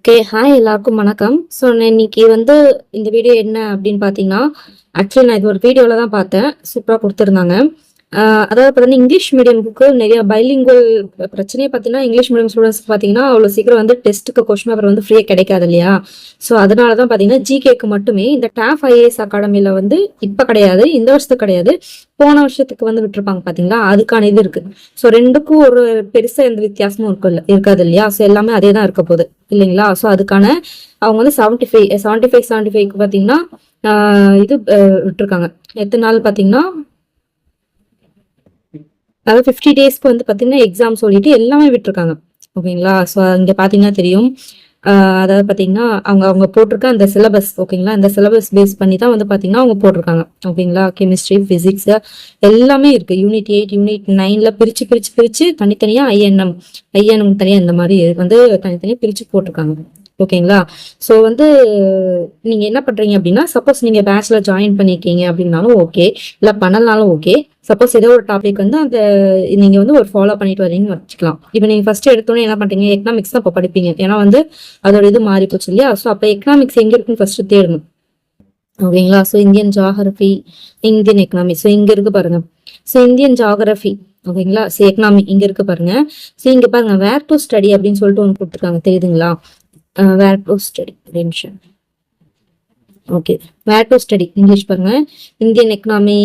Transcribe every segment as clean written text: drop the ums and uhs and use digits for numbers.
Okay. Hi எல்லாருக்கும் வணக்கம். So நான் இன்னைக்கு இந்த வீடியோ என்ன அப்படின்னு பார்த்தீங்கன்னா, ஆக்சுவலி நான் இது ஒரு வீடியோவில் தான் பார்த்தேன். சூப்பராக கொடுத்துருந்தாங்க. அதாவது பார்த்தீங்கன்னா இங்கிலீஷ் மீடியமுக்கு நிறைய பைலிங்குவல் பிரச்சனையே பார்த்தீங்கன்னா இங்கிலீஷ் மீடியம் ஸ்டூடெண்ட்ஸ் பார்த்தீங்கன்னா அவ்வளோ சீக்கிரம் டெஸ்ட்டுக்கு கொஸ்டின் பேப்பர் ஃப்ரீயாக கிடைக்காது இல்லையா? ஸோ அதனால தான் பார்த்தீங்கன்னா ஜிகேக்கு மட்டுமே இந்த டாஃப் ஐஏஎஸ் அகாடமியில் இப்போ கிடையாது, இந்த வருஷத்துக்கு கிடையாது, போன வருஷத்துக்கு விட்டுருப்பாங்க பார்த்தீங்களா, அதுக்கான இது இருக்கு. ஸோ ரெண்டுக்கும் ஒரு பெருசாக எந்த வித்தியாசமும் இருக்காது இல்லையா? ஸோ எல்லாமே அதே தான் இருக்க போகுது இல்லைங்களா? ஸோ அதுக்கான அவங்க 75 பார்த்தீங்கன்னா இது விட்டுருக்காங்க. எத்தனை நாள் பார்த்தீங்கன்னா அதாவது 50 டேஸ்க்கு பார்த்தீங்கன்னா எக்ஸாம் சொல்லிட்டு எல்லாமே விட்டுருக்காங்க. ஓகேங்களா? ஸோ இங்கே பார்த்தீங்கன்னா தெரியும். அதாவது பார்த்தீங்கன்னா அவங்க அவங்க போட்டிருக்க அந்த சிலபஸ், ஓகேங்களா, இந்த சிலபஸ் பேஸ் பண்ணி தான் பார்த்தீங்கன்னா அவங்க போட்டிருக்காங்க. ஓகேங்களா? கெமிஸ்ட்ரி, பிசிக்ஸ் எல்லாமே இருக்கு. யூனிட் 8, யூனிட் 9ல பிரிச்சு தனித்தனியாக ஐஎன்எம் தனியாக இந்த மாதிரி தனித்தனியாக பிரிச்சு போட்டிருக்காங்க. ஓகேங்களா? ஸோ நீங்க என்ன பண்றீங்க அப்படின்னா, சப்போஸ் நீங்க பேட்ச்ல ஜாயின் பண்ணிருக்கீங்க அப்படின்னாலும் ஓகே, இல்லை பண்ணலனாலும் ஓகே. சப்போஸ் ஏதோ ஒரு டாபிக் அந்த நீங்க ஒரு ஃபாலோ பண்ணிட்டு வரீங்கன்னு வச்சுக்கலாம். இப்போ நீங்க ஃபர்ஸ்ட் எடுத்தோன்னே என்ன பண்றீங்க, எக்கனாமிக்ஸ் தான் இப்போ படிப்பீங்க. ஏன்னா அதோட இது மாறி போச்சு இல்லையா? ஸோ அப்போ எக்கனாமிக்ஸ் எங்க இருக்குன்னு ஃபர்ஸ்ட் தேடணும். ஓகேங்களா? So Indian geography, Indian economy, so இங்க இருக்கு பாருங்க. ஸோ இந்தியன் ஜாகிரபி, ஓகேங்களா, ஸோ எக்கனாமி இங்க இருக்கு பாருங்க. ஸோ இங்க பாருங்க வேர் டு ஸ்டடி அப்படின்னு சொல்லிட்டு ஒன்று கொடுத்துருக்காங்க, தெரியுதுங்களா? வேர் டு ஸ்டடி ரென்ஷன். Okay, where to study English பாருங்க. இந்தியன் எக்கனாமி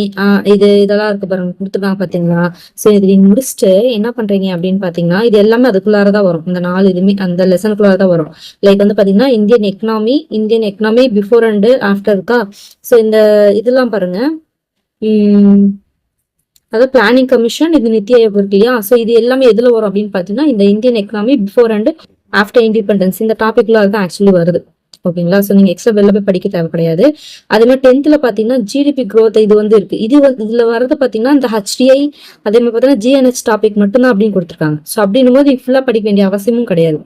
இதெல்லாம் இருக்கு பாருங்க, கொடுத்துருக்காங்க பாத்தீங்களா? ஸோ இது நீங்க முடிச்சுட்டு என்ன பண்றீங்க அப்படின்னு பாத்தீங்கன்னா, இது எல்லாமே அதுக்குள்ளாரதான் வரும். இந்த 4 இதுமே அந்த லெசனுக்குள்ளாரதான் வரும். லைக் பாத்தீங்கன்னா Indian economy before and after இருக்கா? ஸோ இந்த இதெல்லாம் பாருங்க. அதாவது பிளானிங் கமிஷன், இது நித்தி ஆயோக் இருக்கு இல்லையா? ஸோ இது எல்லாமே எதுல வரும் அப்படின்னு பாத்தீங்கன்னா, இந்த Indian economy before and after independence இந்த டாபிக்ல தான் ஆக்சுவலி வருது. ஓகேங்களா? ஸோ நீங்க எக்ஸ்ட்ரா வெளில போய் படிக்க தேவை கிடையாது. அதே மாதிரி 10th பாத்தீங்கன்னா ஜிடிபி க்ரோத் இது இருக்கு. இதுல வர்றது பாத்தீங்கன்னா இந்த HDI, அதே மாதிரி பாத்தீங்கன்னா GNH டாபிக் மட்டும்தான் அப்படின்னு கொடுத்துருக்காங்க. ஸோ அப்படின்னும் போது ஃபுல்லா படிக்க வேண்டிய அவசியமும் கிடையாது.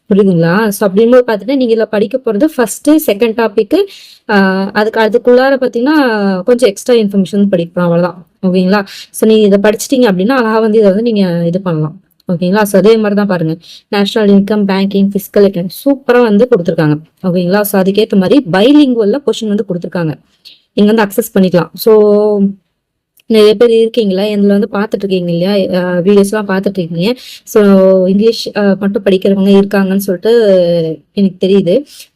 புரியுதுங்களா? ஸோ அப்படின் போது பாத்தீங்கன்னா நீங்க இதுல படிக்க போறது ஃபர்ஸ்ட் செகண்ட் டாபிக். அதுக்குள்ளார பாத்தீங்கன்னா கொஞ்சம் எக்ஸ்ட்ரா இன்ஃபர்மேஷன் படிக்கலாம், அவ்வளவுதான். ஓகேங்களா? ஸோ நீங்க இதை படிச்சிட்டீங்க அப்படின்னா அழகா இதை நீங்க இது பண்ணலாம். ஓகேங்களா? ஸோ அதே மாதிரி தான் பாருங்க, national income, banking, physical economy சூப்பரா கொடுத்துருக்காங்க. ஓகேங்களா? ஸோ அதுக்கேற்ற மாதிரி பைலிங்குவல்ல கொஸ்டின் கொடுத்துருக்காங்க. நீங்க அக்சஸ் பண்ணிக்கலாம். ஸோ நிறைய பேர் இருக்கீங்களா இதுல பார்த்துட்டு இருக்கீங்க இல்லையா? வீடியோஸ் எல்லாம் பார்த்துட்டு இருக்கீங்க. ஸோ இங்கிலீஷ் மட்டும் படிக்கிறவங்க இருக்காங்கன்னு சொல்லிட்டு எனக்கு தெரியுது.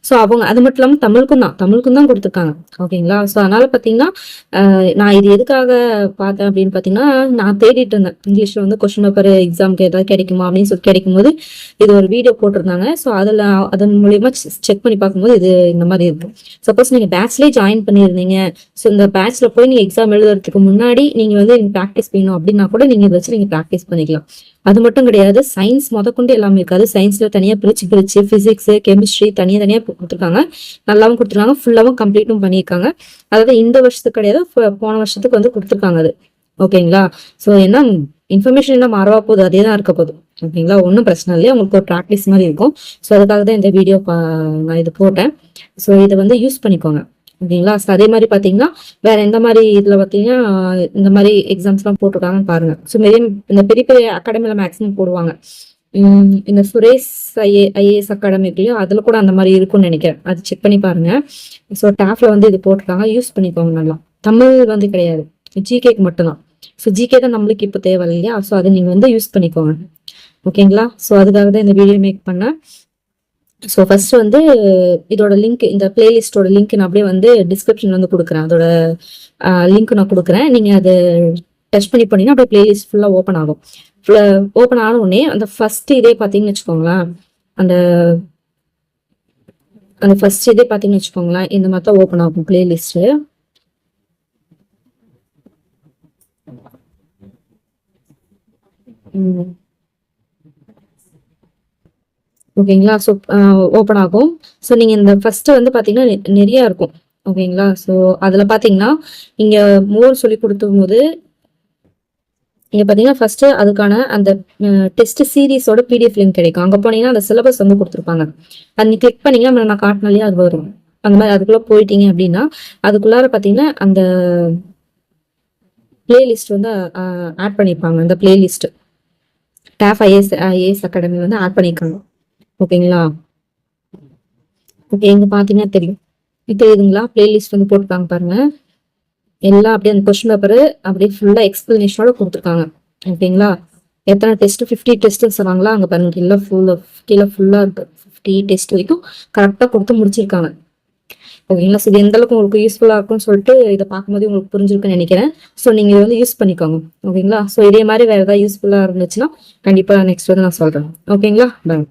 ஸோ அவங்க அது மட்டும் இல்லாமல் தமிழுக்கும் தான் கொடுத்துருக்காங்க. ஓகேங்களா? ஸோ அதனால பார்த்தீங்கன்னா நான் இது எதுக்காக பார்த்தேன் அப்படின்னு பார்த்தீங்கன்னா, நான் தேடிட்டு இருந்தேன் இங்கிலீஷ்ல கொஸ்டின் பேப்பர் எக்ஸாம்க்கு ஏதாவது கிடைக்குமா அப்படின்னு சொல்லி கிடைக்கும்போது இது ஒரு வீடியோ போட்டிருந்தாங்க. ஸோ அதன் மூலியமா செக் பண்ணி பார்க்கும்போது இது இந்த மாதிரி இருக்கு. சப்போஸ் நீங்க பேட்ச்லேயே ஜாயின் பண்ணியிருந்தீங்க, ஸோ இந்த பேட்ச்ல போய் நீங்க எக்ஸாம் எழுதுறதுக்கு முன்னாடி நீங்க நீங்க ப்ராக்டிஸ் பண்ணணும் அப்படின்னா கூட நீங்க இதை வச்சு நீங்க ப்ராக்டிஸ் பண்ணிக்கலாம். அது மட்டும் கிடையாது, சயின்ஸ் முதற்கொண்டு எல்லாமே இருக்காது. சயின்ஸ்ல தனியா பிரிச்சு பிசிக்ஸ், கெமிஸ்ட்ரி தனியா கொடுத்துருக்காங்க. நல்லாவும் கொடுத்துருக்காங்க, ஃபுல்லாவும் கம்ப்ளீட்டும் பண்ணியிருக்காங்க. அதாவது இந்த வருஷத்துக்கு கிடையாது, போன வருஷத்துக்கு கொடுத்துருக்காங்க அது. ஓகேங்களா? ஸோ என்ன இன்ஃபர்மேஷன் என்ன மாறவா போகுது, அதே தான் இருக்க போகுது. ஓகேங்களா? ஒன்றும் பிரச்சனை இல்லையா, உங்களுக்கு ஒரு ப்ராக்டிஸ் மாதிரி இருக்கும். ஸோ அதுக்காக தான் இந்த வீடியோ நான் இது போட்டேன். ஸோ இதை யூஸ் பண்ணிக்கோங்க. ஓகேங்களா? ஸோ அதே மாதிரி பார்த்தீங்கன்னா வேற எந்த மாதிரி இதுல பார்த்தீங்கன்னா இந்த மாதிரி எக்ஸாம்ஸ்லாம் போட்டிருக்காங்கன்னு பாருங்க. ஸோ இந்த பெரிய பெரிய அகாடமில மேக்ஸிமம் போடுவாங்க. இந்த சுரேஷ் ஐஏஎஸ் அகாடமி இல்லையோ அதுல கூட அந்த மாதிரி இருக்கும்னு நினைக்கிறேன். அது செக் பண்ணி பாருங்க. ஸோ டாப்ல இது போட்டிருக்காங்க, யூஸ் பண்ணிக்கோங்க நல்லா. தமிழ் கிடையாது, ஜிகேக்கு மட்டும்தான். ஸோ ஜிகே தான் நம்மளுக்கு இப்போ தேவை இல்லையா? ஸோ அதை நீங்க யூஸ் பண்ணிக்கோங்க. ஓகேங்களா? ஸோ அதுக்காக தான் இந்த வீடியோ மேக் பண்ணேன். ஸோ ஃபர்ஸ்ட் இதோட லிங்க், இந்த பிளேலிஸ்டோட லிங்க் நான் அப்படியே டிஸ்கிரிப்ஷன் கொடுக்குறேன். அதோட லிங்க் நான் கொடுக்குறேன். நீங்க அதை டச் பண்ணி போனீங்கன்னா அப்படியே பிளேலிஸ்ட் ஃபுல்லா ஓப்பன் ஆகும். ஓப்பன் ஆன உடனே அந்த ஃபர்ஸ்ட் இதே பார்த்தீங்கன்னு வச்சுக்கோங்களேன், அந்த ஃபர்ஸ்ட் இதே பார்த்தீங்கன்னு வச்சுக்கோங்களேன், இந்த மாதிரி தான் ஓப்பன் ஆகும் பிளேலிஸ்ட். ஓகேங்களா? ஸோ ஓப்பன் ஆகும். ஸோ நீங்க இந்த ஃபர்ஸ்ட் பாத்தீங்கன்னா நிறைய இருக்கும். ஓகேங்களா? ஸோ அதுல பாத்தீங்கன்னா இங்க மோர் சொல்லி கொடுத்தும் போது இங்க பாத்தீங்கன்னா ஃபர்ஸ்ட் அதுக்கான அந்த டெஸ்ட் சீரீஸோட PDF லிங்க் கிடைக்கும். அங்க போனீங்கன்னா அந்த சிலபஸ் கொடுத்துருப்பாங்க. அது நீ கிளிக் பண்ணீங்கன்னா நான் காட்டினாலே அது வரும். அந்த மாதிரி அதுக்குள்ள போயிட்டீங்க அப்படின்னா அதுக்குள்ளார பாத்தீங்கன்னா அந்த பிளேலிஸ்ட் ஆட் பண்ணிருப்பாங்க. அந்த பிளேலிஸ்ட் டாஃப் ஐஏஎஸ் அகாடமி ஆட் பண்ணிருக்காங்க. ஓகேங்களா? ஓகே, இங்க பாத்தீங்கன்னா தெரியும். தெரியுதுங்களா? பிளேலிஸ்ட் வந்து போட்டுருக்காங்க பாருங்க. எல்லாம் அப்படியே அந்த கொஸ்டின் பேப்பர் அப்படியே ஃபுல்லா எக்ஸ்பிளனேஷனோட கொடுத்துருக்காங்க. ஓகேங்களா? எத்தனை டெஸ்ட் 50 டெஸ்ட் சொன்னாங்களா? அங்க பாருங்க கீழே ஃபுல்லா இருக்கு. 50 டெஸ்ட் வரைக்கும் கரெக்டா கொடுத்து முடிச்சிருக்காங்க. ஓகேங்களா? இது எந்த அளவுக்கு உங்களுக்கு யூஸ்ஃபுல்லா இருக்கும்னு சொல்லிட்டு இதை பார்க்கும்போது உங்களுக்கு புரிஞ்சிருக்குன்னு நினைக்கிறேன். ஸோ நீங்க இதை வந்து யூஸ் பண்ணிக்கோங்க. ஓகேங்களா? ஸோ இதே மாதிரி வேற ஏதாவது யூஸ்ஃபுல்லா இருந்துச்சுன்னா கண்டிப்பா நெக்ஸ்ட் வந்து நான் சொல்றேன். ஓகேங்களா? பாய்.